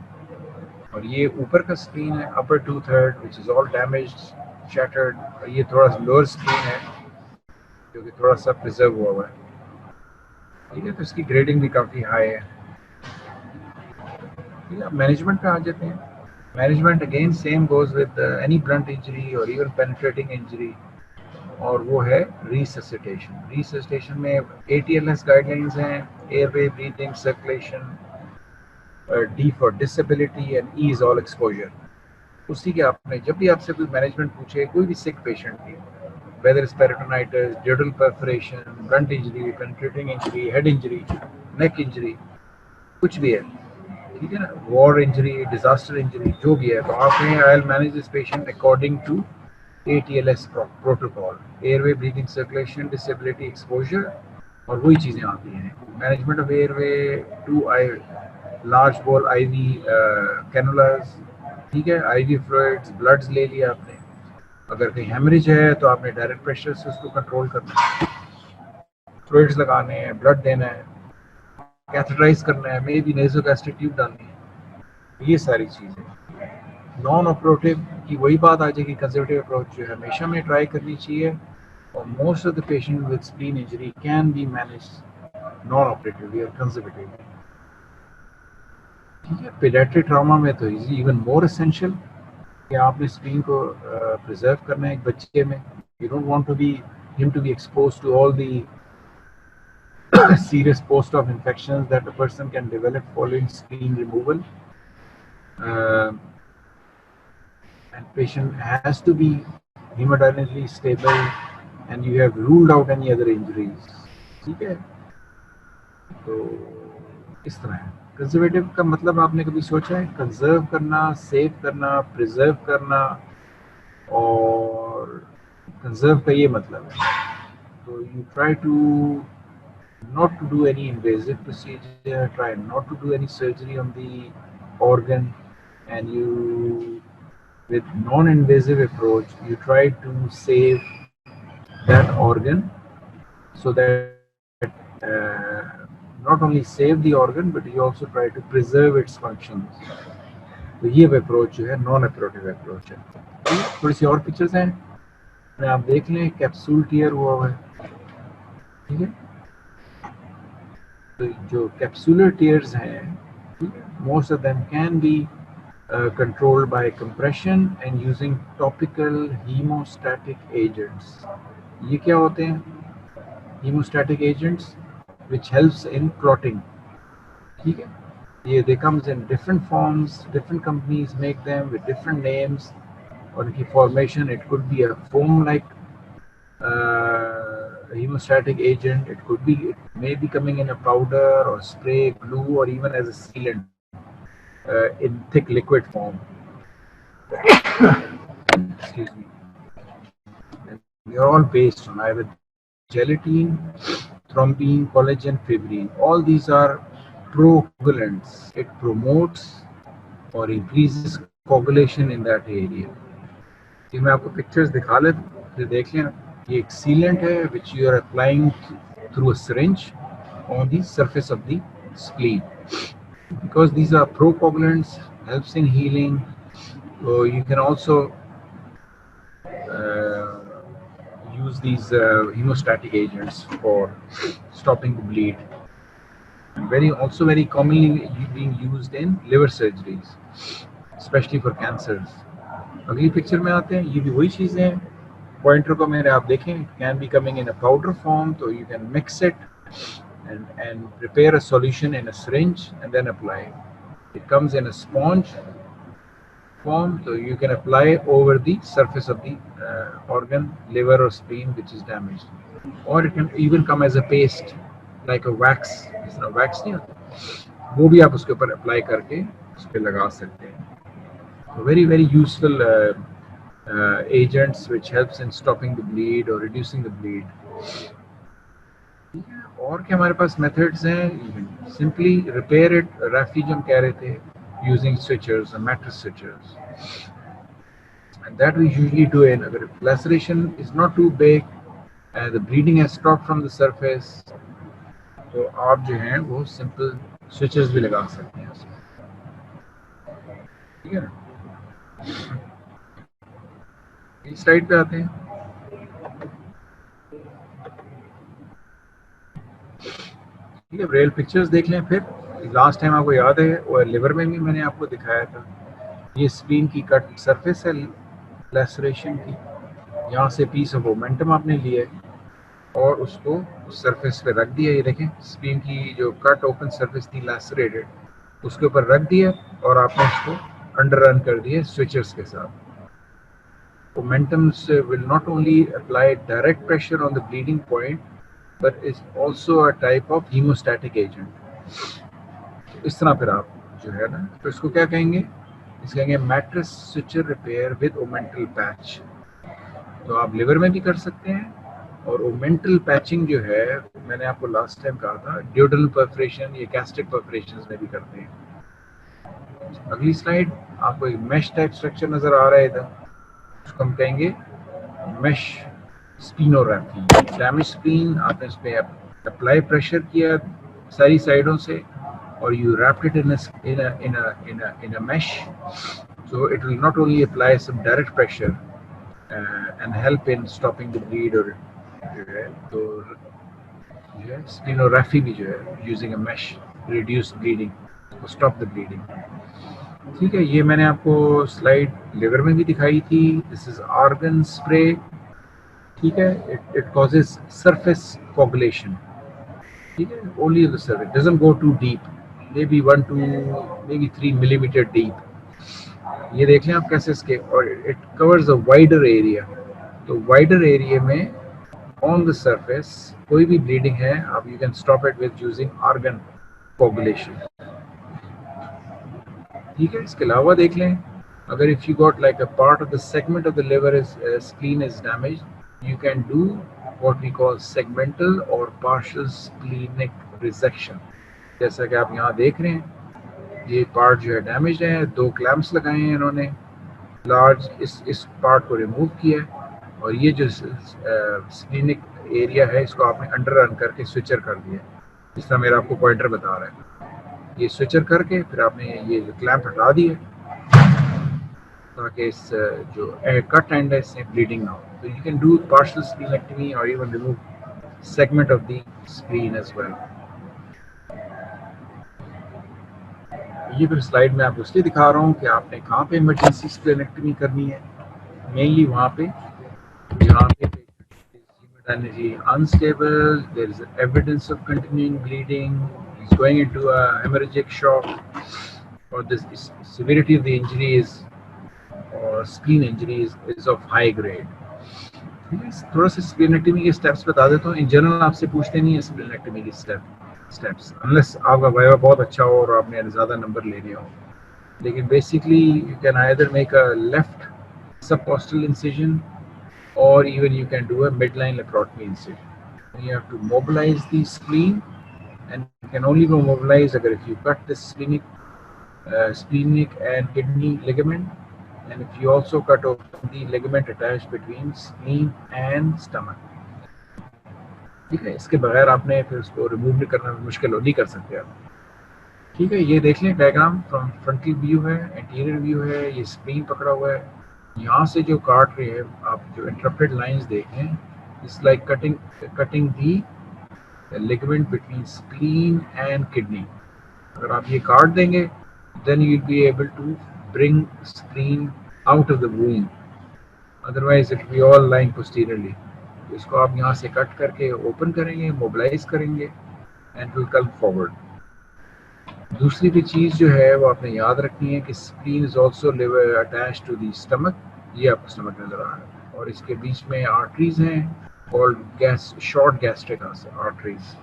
S1: और ये ऊपर का स्प्लीन है, अपर 2/3 which is all damaged, shattered, और ये थोड़ा लोअर स्प्लीन है जो कि थोड़ा सा प्रिजर्व हुआ है। ठीक है, तो इसकी ग्रेडिंग भी काफ़ी हाई है। ठीक है, मैनेजमेंट पे आ जाते हैं। Management again same goes with any blunt injury और इवन पेनिट्रेटिंग इंजरी, और वो है रिससिटेशन। रिससिटेशन में ATLS गाइडलाइंस हैं, airway, breathing, circulation, D for disability and E is all exposure. उसी के आपने जब भी आपसे कोई मैनेजमेंट पूछे, कोई भी सिक पेशेंट की, whether is peritonitis, duodenal perforation, blunt injury, penetrating injury, head injury, neck injury, कुछ भी है, ठीक है ना, वॉर इंजरी, डिजास्टर इंजरी, जो भी है, तो आपने I will manage this patient according to ATLS protocol, airway, breathing, circulation, disability, exposure, और वही चीज़ें आती हैं। Management of airway, 2 large bore IV cannulas, ठीक है, IV फ्लूइड्स, ब्लड्स ले लिया आपने, अगर कहीं हेमरेज है तो आपने डायरेक्ट प्रेशर से उसको कंट्रोल करना है, फ्लूइड्स लगाने हैं, ब्लड देना है, कैथेटराइज करना है, मे बी नेज़ोगैस्ट्रिक ट्यूब डालनी है, ये सारी चीज़ें। नॉन ऑपरेटिव की वही बात आ जाएगी, कंजर्वेटिव अप्रोच जो है हमेशा में ट्राई करनी चाहिए, और most of the patient with spleen injury can be managed non operatively और कंजर्वेटिवली। ठीक है, पीडियाट्रिक ट्रॉमा में तो इवन मोर एसेंशियल कि आपने स्प्लीन को प्रिजर्व करना है एक बच्चे में। You don't want to be him to be exposed to all the serious post-op infections that a person can develop following spleen removal. And patient has to be hemodynamically stable and you have ruled out any other injuries. ठीक है, तो इस तरह है। Conservative का मतलब आपने कभी सोचा है? कंजर्व करना, सेव करना, प्रिजर्व करना, और कंजर्व का ये मतलब है, तो you try to not to do any invasive procedure, try not to do any surgery on the organ, and you, with non-invasive approach, you try to save that organ so that not only save the organ but you also try to preserve its functions. तो ये approach जो है non operative approach है। थोड़ी सी और pictures हैं, आप देख लें, कैप्सूल टीयर हुआ हुआ है, ठीक है, तो जो कैप्सुलर टीयर्स हैं, most of them can be controlled by compression and using topical hemostatic agents. ये क्या होते हैं? Hemostatic agents which helps in clotting. ठीक है, ये they comes in different forms, different companies make them with different names, और इनकी formation, it could be a foam like hemostatic agent, it may be coming in a powder or spray, glue, or even as a sealant in thick liquid form. Excuse me. And they are all based on either gelatin, thrombin, collagen, fibrin. All these are procoagulants. It promotes or increases coagulation in that area. ये मैं आपको pictures दिखा लेता हूँ, देख लें। ये एक सीलेंट है which you are applying through a syringe on the surface of the spleen. Because these are procoagulants, helps in healing. So you can also use these hemostatic agents for stopping the bleed. And very commonly being used in liver surgeries, especially for cancers. अगली picture में आते हैं, ये भी वही चीज़ें हैं। Pointer को मेरे आप देखें, can be coming in a powder form, तो you can mix it and prepare a solution in a syringe and then apply it. It comes in a sponge form, so you can apply over the surface of the organ, liver or spleen which is damaged, or it can even come as a paste like a wax. जिस तरह wax नहीं होता, वो भी आप उसके ऊपर apply करके उस पर लगा सकते हैं। So very useful agents which helps in stopping the bleed or reducing the bleed. और क्या हमारे पास मेथड्स हैं? सिंपली रिपेयर इट, रेफ्यूज हम कह रहे थे, यूजिंग स्विचर्स और mattress switchers. and that we usually do in अगर laceration is not too big and the bleeding has stopped from the surface, तो आप जो हैं वो सिंपल स्विचेस भी लगा सकते हैं उसमें, ठीक है ना। इस साइड पे आते हैं। ठीक है, रेल पिक्चर्स देख लें फिर। लास्ट टाइम आपको याद है और लिवर में भी मैंने आपको दिखाया था, ये स्प्लीन की कट सरफेस है लैसरेशन की, यहाँ से पीस ऑफ मोमेंटम आपने लिया है और उसको उस सरफेस पे रख दिया। ये देखें स्प्लीन की जो कट ओपन सरफेस थी लैसरेटेड, उसके ऊपर रख दिया और आपने उसको अंडर रन कर दिया स्विचर्स के साथ। Momentums will not only apply direct pressure on the bleeding point but is also a type of hemostatic agent। इस तरह फिर आप जो है ना, तो इसको क्या कहेंगे, इसको कहेंगे matrix switcher repair with omental patch. तो आप लिवर में भी कर सकते हैं, और ओमेंटल पैचिंग जो है मैंने आपको लास्ट टाइम कहा था ड्यूडल परफोरेशन या गैस्ट्रिक परफोरेशन में भी करते हैं। अगली स्लाइड आपको एक मैश टाइप स्ट्रक्चर नजर आ रहा है इधर, उसको हम कहेंगे मैश स्पिनोग्राफी। डैमेज स्प्लीन, आपने उस पर अप्लाई प्रेशर किया सारी साइडों से और you wrapped it in a mesh, so it will not only apply some direct pressure and help in stopping the bleed, और जो है तो जो है स्पिनोग्राफी भी जो है using a mesh reduce bleeding, stop the bleeding. ठीक है, ये मैंने आपको स्लाइड लिवर में भी दिखाई थी। This is argon spray. ठीक है, it causes surface coagulation, ठीक है, only on the surface, doesn't go too deep, maybe 1 to maybe 3 millimeter deep। ये देख लें आप कैसे इसके, और it covers a wider area, तो wider area में on the surface कोई भी bleeding है आप you can stop it with using argan coagulation। ठीक है, इसके अलावा देख लें अगर if you got like a part of the segment of the liver is spleen is damaged, you can do what we call segmental or partial splenic resection। जैसा कि आप यहाँ देख रहे हैं, ये पार्ट जो है डैमेज है, 2 क्लैम्प्स लगाए हैं इन्होंने, लार्ज इस पार्ट को रिमूव किया है, और ये जो स्प्लीनिक एरिया है इसको आपने अंडर रन करके स्विचर कर दिया, इस तरह मेरा आपको पॉइंटर बता रहा है। ये स्विचर करके फिर आपने ये जो क्लैम्प हटा दिए ताकि इस जो कट एंड है इससे ब्लीडिंग ना हो। तो you can do partial splenectomy और even remove segment of the spleen as well. ये फिर स्लाइड में आपको इसलिए दिखा रहा हूँ कि आपने कहाँ पे इमरजेंसी स्प्लीनेक्टमी करनी है, मेनली वहाँ पे जहाँ पे hemodynergy unstable, there is evidence of continuing bleeding, he's going into a hemorrhagic shock, or the severity of the injury is or spleen injury is of high grade। थोड़ा सा splenectomy के steps बता देता हूँ। इन जनरल आपसे पूछते नहीं है स्प्लीनेक्टमी के स्टेप्स अनलेस आपका वाइवा बहुत अच्छा हो और आपने ज़्यादा नंबर लेने हो, लेकिन basically you can either make a left subcostal incision or even you can do a midline laparotomy incision। You have to mobilize the spleen, and you can only go mobilize if you cut the splenic and kidney ligament, and if you also cut open the ligament attached between spleen and stomach। ठीक है, इसके बगैर आपने फिर उसको remove नहीं करना, मुश्किल हो नहीं कर सकते आप। ठीक है, ये देख लें डायग्राम फ्रॉम फ्रंटल व्यू है, एंटीरियर व्यू है, ये स्प्लीन पकड़ा हुआ है, यहाँ से जो काट रहे हैं आप जो इंटरप्टेड लाइंस देखें, it's like cutting the ligament between spleen and kidney. अगर आप ये काट देंगे then you will be able to bring spleen out of the wound, otherwise it be all lying posteriorly. इसको आप यहाँ से कट करके ओपन करेंगे, मोबिलाइज करेंगे एंड विल कम फॉरवर्ड। दूसरी भी चीज़ जो है वो आपने याद रखनी है कि spleen is also liver attach to the stomach. ये आपको स्टमक नजर आ रहा है, और इसके बीच में आर्टरीज हैं कॉल्ड शॉर्ट गैस्ट्रिक आर्टरीज,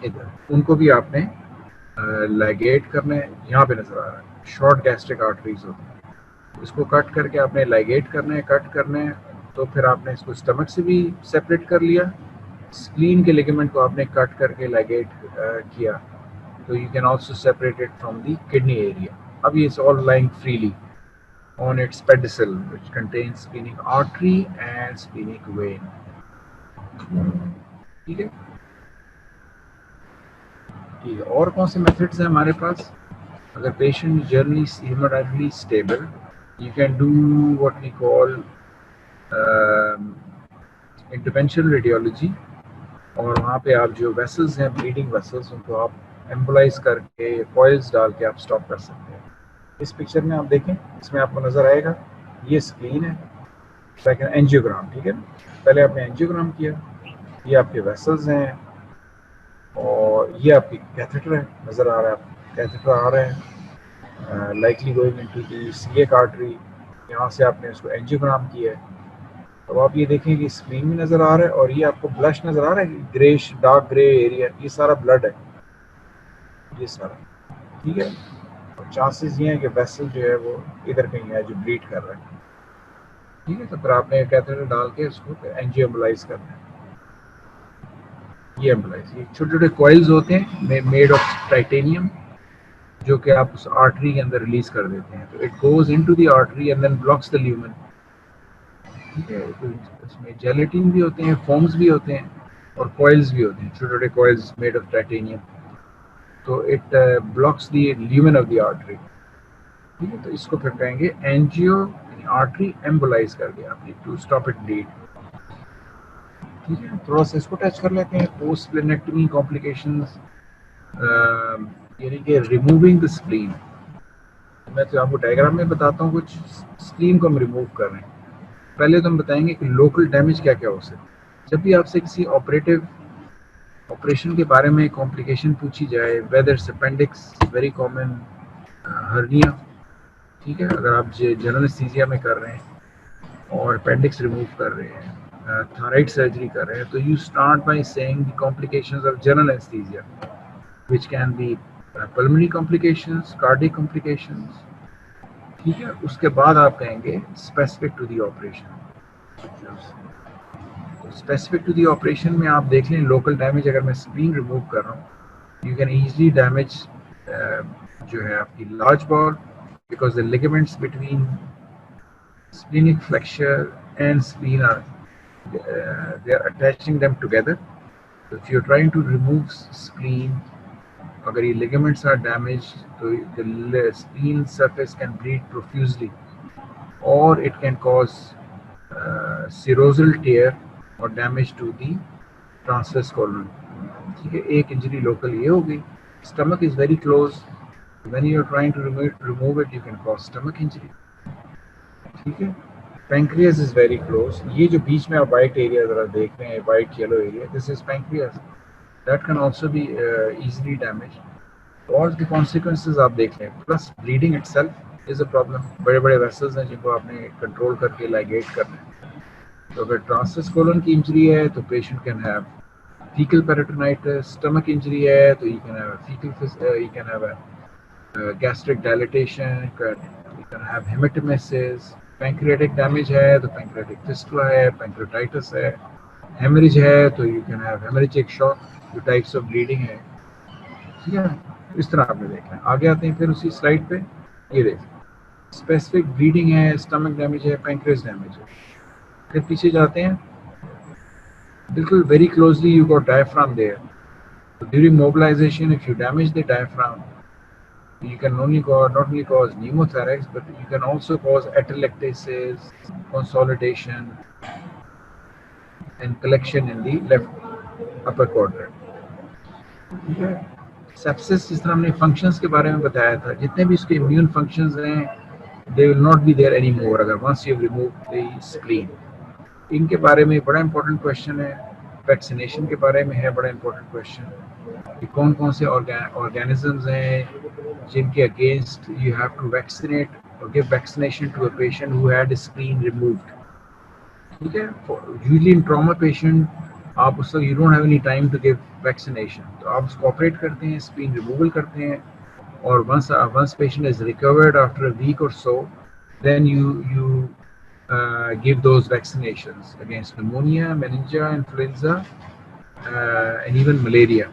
S1: इधर उनको भी आपने लाइगेट करना है। यहाँ पे नजर आ रहा है शॉर्ट गैस्ट्रिक आर्टरीज होते हैं, इसको कट करके आपने लाइगेट करना है, कट करना है। तो फिर आपने इसको स्टमक से भी सेपरेट कर लिया, स्प्लीन के लिगामेंट को आपने कट करके लाइगेट किया, तो you can also separate it from the kidney area. अब ये is all lying freely. on its pedicel, which contains splenic artery and splenic vein. ठीक है, ठीक है। और कौन से मेथड्स हैं हमारे पास? अगर patient generally haemodynamically stable, you can do what we call interventional radiology, और वहाँ पे आप जो वेसल्स हैं, ब्लीडिंग वेसल्स, उनको आप एम्बोलाइज करके कॉइल्स डाल के आप स्टॉप कर सकते हैं। इस पिक्चर में आप देखें, इसमें आपको नज़र आएगा ये स्क्रीन है, सेकंड एंजियोग्राम, ठीक है। पहले आपने एंजियोग्राम किया, ये आपके वेसल्स हैं और ये आपकी कैथेटर है, नज़र आ रहा है आपको कैथेटर आ रहा है, लाइकली गोइंग इनटू द सीएक आर्टरी। यहाँ से आपने उसको एंजियोग्राम किया है, तो आप ये देखें कि स्क्रीन में नज़र आ रहा है और ये आपको ब्लश नज़र आ रहा है, ग्रेश डार्क ग्रे एरिया, ये सारा ब्लड है, ये सारा, ठीक है। और चांसेस ये हैं कि वेसल जो है वो इधर कहीं है जो ब्लीड कर रहा है, ठीक है। तो फिर आपने कैथेटर डाल के उसको एंजियो एम्बोलाइज करना है। ये एम्बोलाइज, ये छोटे छोटे कॉइल्स होते हैं मेड ऑफ टाइटेनियम, जो कि आप उस आर्टरी के अंदर रिलीज कर देते हैं, तो it goes into the artery and then blocks the lumen, ठीक है। तो इसमें जेलेटिन भी होते हैं, फोम्स भी होते हैं और कॉइल्स भी होते हैं, छोटे छोटे कॉइल्स मेड ऑफ टाइटेनियम, तो it blocks the lumen of the artery, ठीक है। तो इसको फिर कहेंगे एंजियो आर्टरी एम्बोलाइज कर दिया आपने टू स्टॉप इट ब्लीड, ठीक है। थोड़ा सा इसको टच कर लेते हैं, पोस्ट स्प्लेनेक्टमी कॉम्प्लिकेशंस, यानी कि रिमूविंग द स्प्लीन। मैं तो आपको डायग्राम में बताता हूँ, कुछ स्प्लीन को हम रिमूव कर रहे हैं। पहले तो हम बताएंगे कि लोकल डैमेज क्या क्या हो सकता है। जब भी आपसे किसी ऑपरेशन के बारे में कॉम्प्लिकेशन पूछी जाए, whether appendix very common, hernia, ठीक है, अगर आप जनरल एनेस्थीसिया में कर रहे हैं और अपेंडिक्स रिमूव कर रहे हैं, थायराइड सर्जरी कर रहे हैं, तो you start by saying the complications of general anaesthesia, which can be pulmonary complications, cardiac complications, ठीक है। उसके बाद आप कहेंगे specific to the operation. Specific to the operation में आप देख लें लोकल डैमेज, अगर मैं स्प्लीन रिमूव कर रहा हूँ, यू कैन ईजिली डैमेज जो है आपकी large ball, because the ligaments between splenic flexure and spleen are they are attaching them together. So if you're trying to remove spleen, अगर ये ligaments are damaged, तो the spleen surface can bleed profusely, or it can cause serosal tear or damage to the transverse colon, ठीक है। एक injury local ये हो गई। Stomach is very close. When you are trying to remove it, you can cause stomach injury, ठीक है। Pancreas is very close, ये जो बीच में आप वाइट एरिया जरा देख रहे हैं, white yellow area, this is pancreas, that can also be easily damage. और द कॉन्सिक्वेंसेस आप देख लें, plus bleeding itself is a problem. बड़े बड़े वेसल्स हैं जिनको आपने कंट्रोल करके लाइगेट करना है, तो अगर ट्रांसवर्स कोलन की इंजरी है तो patient can have faecal peritonitis, stomach injury है तो you can have faecal, you can have gastric dilatation, you can have hematemesis, pancreatic damage है तो पैंक्रियाटिक फिस्टुला है, पैंक्रियाटाइटिस है, हेमरेज है तो you can have haemorrhagic shock, जो types of bleeding है, ठीक है। इस तरह आपने देखना है। आगे आते हैं फिर उसी स्लाइड पे, ये देखें स्पेसिफिक ब्लीडिंग है, स्टमक डैमेज है, पैंक्रियास डैमेज है। फिर पीछे जाते हैं, बिल्कुल very closely you got diaphragm there, during mobilisation if you damage the diaphragm, you can not only cause pneumothorax, but you can also cause atelectasis, consolidation, and collection in the left upper quadrant, ठीक है। Sepsis, जिस तरह हमने functions के बारे में बताया था, जितने भी इसके इम्यून फंक्शंस हैं, they will not be there anymore अगर once you remove the spleen। इनके बारे में बड़ा इंपॉर्टेंट क्वेश्चन है, वैक्सीनेशन के बारे में है बड़ा इंपॉर्टेंट क्वेश्चन, कि कौन कौन से ऑर्गेनिजम्स हैं जिनके against you have to vaccinate और give vaccination to a patient who had spleen removed, ठीक है। यूजुअली इन ट्रॉमा पेशेंट आप उसको you don't have any time to give vaccination, तो आप उसको ऑपरेट करते हैं, स्प्लीन रिमूवल करते हैं, और once patient is recovered after a week or so, then you give those vaccinations against pneumonia, meningia, influenza, and even malaria,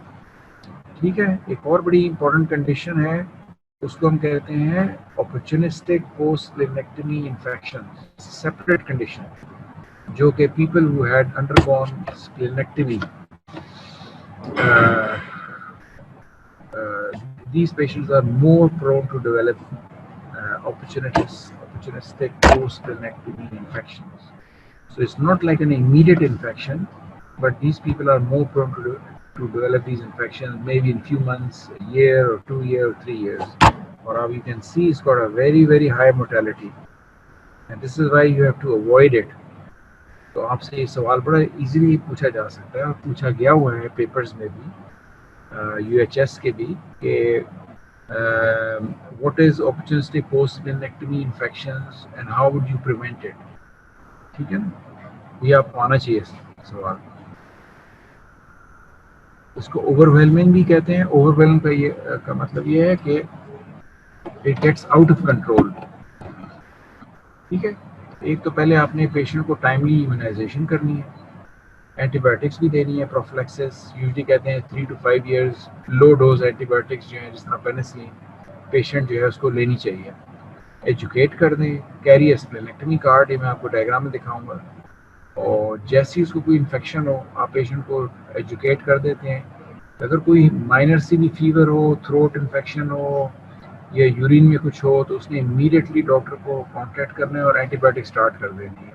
S1: ठीक है। एक और बड़ी इंपॉर्टेंट कंडीशन है उसको हम कहते हैं opportunistic post splenectomy infection, separate condition, जो कि people who had undergone splenectomy, uh, uh, these patients are more prone to develop opportunistic post splenectomy infections. So it's not like an immediate infection, but these people are more prone to develop these infections maybe in few months, a year or 2 years or 3 years. Or how you can see it's got a very, very high mortality. And this is why you have to avoid it. तो आपसे ये सवाल बड़ा easily पूछा जा सकता है और पूछा गया हुआ है पेपर्स में भी, यूएचएस के भी, कि what is opportunistic post splenectomy infections and how would you prevent it. ठीक है ना, ये आपको आना चाहिए सवाल. इसको ओवरवेलमिंग भी कहते हैं. ओवरवेलम का मतलब ये है कि it gets out of control. ठीक है, एक तो पहले आपने पेशेंट को टाइमली इम्यूनाइजेशन करनी है, एंटीबायोटिक्स भी देनी है, प्रोफिलैक्सिस. यूजुअली कहते हैं 3 to 5 years low dose antibiotics जो है, जिस तरह पेनिसिलिन, पेशेंट जो है उसको लेनी चाहिए. एजुकेट कर दें, कैरी स्प्लेनेक्टमी कार्ड, ये मैं आपको डायग्राम में दिखाऊंगा. और जैसे ही उसको कोई इन्फेक्शन हो, आप पेशेंट को एजुकेट कर देते हैं. अगर कोई माइनर सी भी फीवर हो, थ्रोट इन्फेक्शन हो या यूरिन में कुछ हो, तो उसने इमीडिएटली डॉक्टर को कॉन्टैक्ट करना है और एंटीबायोटिक स्टार्ट कर देनी है,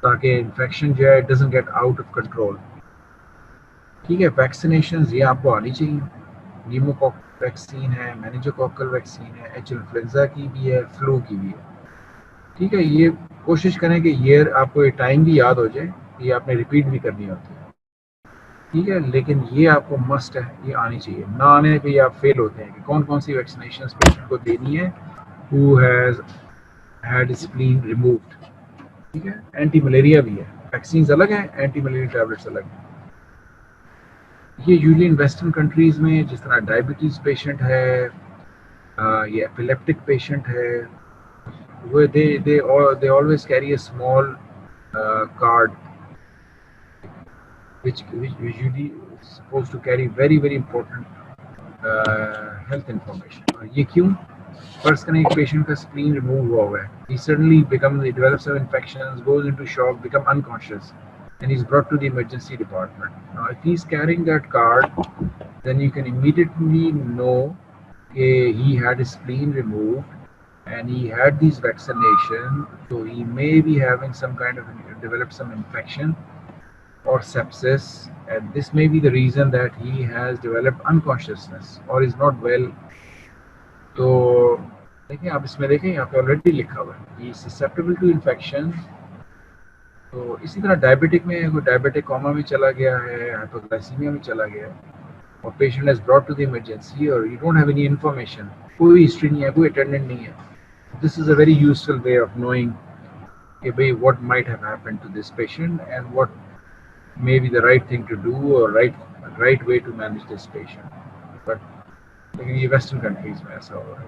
S1: ताकि इन्फेक्शन जो है doesn't get out of control. ठीक है, वैक्सीनेशन ये आपको आनी चाहिए. न्यूमोकॉक वैक्सीन है, मेनिंजोकोकल वैक्सीन है, एच इन्फ्लुएंजा की भी है, फ्लू की भी है. ठीक है, ये कोशिश करें कि ईयर आपको ये टाइम भी याद हो जाए, ये आपने रिपीट भी करनी होती है. ठीक है, लेकिन ये आपको मस्ट है, ये आनी चाहिए. ना आने पे आप फेल होते हैं कि कौन कौन सी वैक्सीनेशन पेशेंट को देनी है who has had spleen removed. ठीक है, एंटी मलेरिया भी है, वैक्सीन अलग है, एंटी मलेरिया टैबलेट्स अलग है. ये यूजुअली इन वेस्टर्न कंट्रीज में, जिस तरह डायबिटीज पेशेंट है, ये एपिलेप्टिक पेशेंट है, वो they always carry a small card which usually is supposed to carry very, very important health information. और ये क्यों? फर्ज करें एक पेशेंट का स्प्लीन रिमूव हुआ है, he suddenly develops some infections, goes into shock, become unconscious, and he's brought to the emergency department. Now if he's carrying that card, then you can immediately know he had his spleen removed and he had these vaccination, so he may be having some kind of developed some infection or sepsis, and this may be the reason that he has developed unconsciousness or is not well. तो देखिए, आप इसमें देखें, यहाँ पे already लिखा हुआ है he is susceptible to infection. तो इसी तरह डायबिटिक में कोई डायबिटिक कोमा में चला गया है, हाइपोग्लाइसीमिया में चला गया है, और patient has brought to the emergency और you don't have any information, कोई हिस्ट्री नहीं है, कोई अटेंडेंट नहीं है. This is a very useful way of knowing कि भाई what might have happened to this patient and what may be the right thing to do और right way to manage this patient. But लेकिन ये western countries में ऐसा हो रहा है.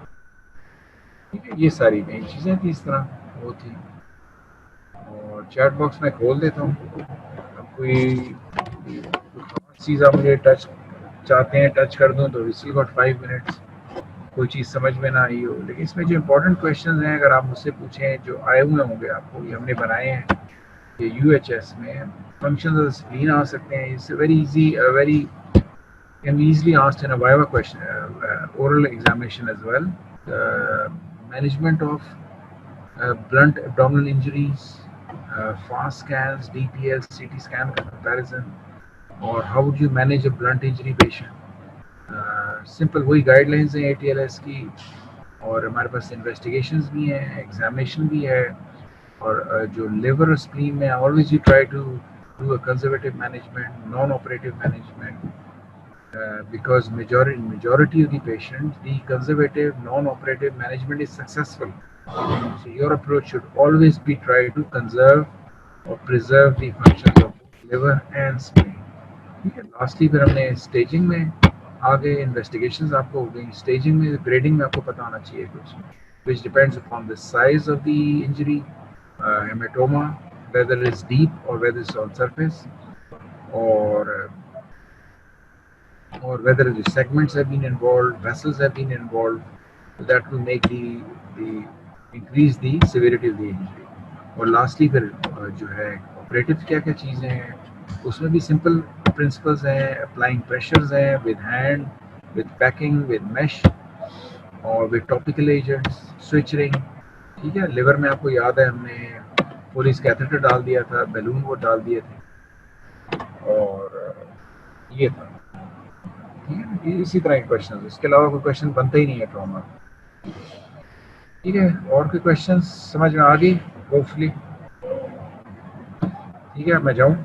S1: ठीक है, ये सारी नई चीज़ें थी, इस तरह वो थी. और चैट बॉक्स में खोल देता हूँ. अब कोई चीज़ आप मुझे टच चाहते हैं टच कर दूँ तो वी स्टिल गॉट 5 minutes. कोई चीज़ समझ में ना आई हो, लेकिन इसमें जो इम्पोर्टेंट क्वेश्चन हैं अगर आप मुझसे पूछें, जो आए हुए होंगे आपको, ये हमने बनाए हैं, ये यूएचएस में फंक्शंस ऑफ द स्प्लीन आ सकते हैं. It's very easy, very can be easily asked in a viva question, oral examination as well. Management of blunt abdominal injuries, fast scans, DPL, CT scan comparison, or how would you manage a blunt injury patient. Simple वही guidelines हैं ATLS की, और हमारे पास investigations भी हैं, examination भी है. और जो लिवर और स्प्लीन में always you try to do a conservative management, non operative management. Because majority of the patients, the conservative non-operative management is successful. So your approach should always be try to conserve or preserve the functions of liver and spleen. ठीक है, lastly फिर हमने staging में आगे investigations आपको हो गई. Staging में ग्रेडिंग में आपको पता होना चाहिए कुछ, which depends upon the size of the injury, hematoma, whether it's deep or whether it's on surface, or whether the segments have been involved, vessels have been involved. That will make the increase the severity of the injury. और lastly फिर जो है operative क्या क्या चीज़ें हैं, उसमें भी सिंपल प्रिंसिपल्स हैं, अप्लाइंग प्रेशर्स हैं with hand, with packing, with mesh और with topical agents, suturing. ठीक है, लिवर में आपको याद है हमने पुलिस कैथेटर डाल दिया था, बैलून वो डाल दिए थे, और ये था। ठीक है, इसी तरह के क्वेश्चन, इसके अलावा कोई क्वेश्चन बनता ही नहीं है ट्रॉमा। ठीक है, और कोई क्वेश्चन समझ में आ गई होपफुली? ठीक है, मैं जाऊँ?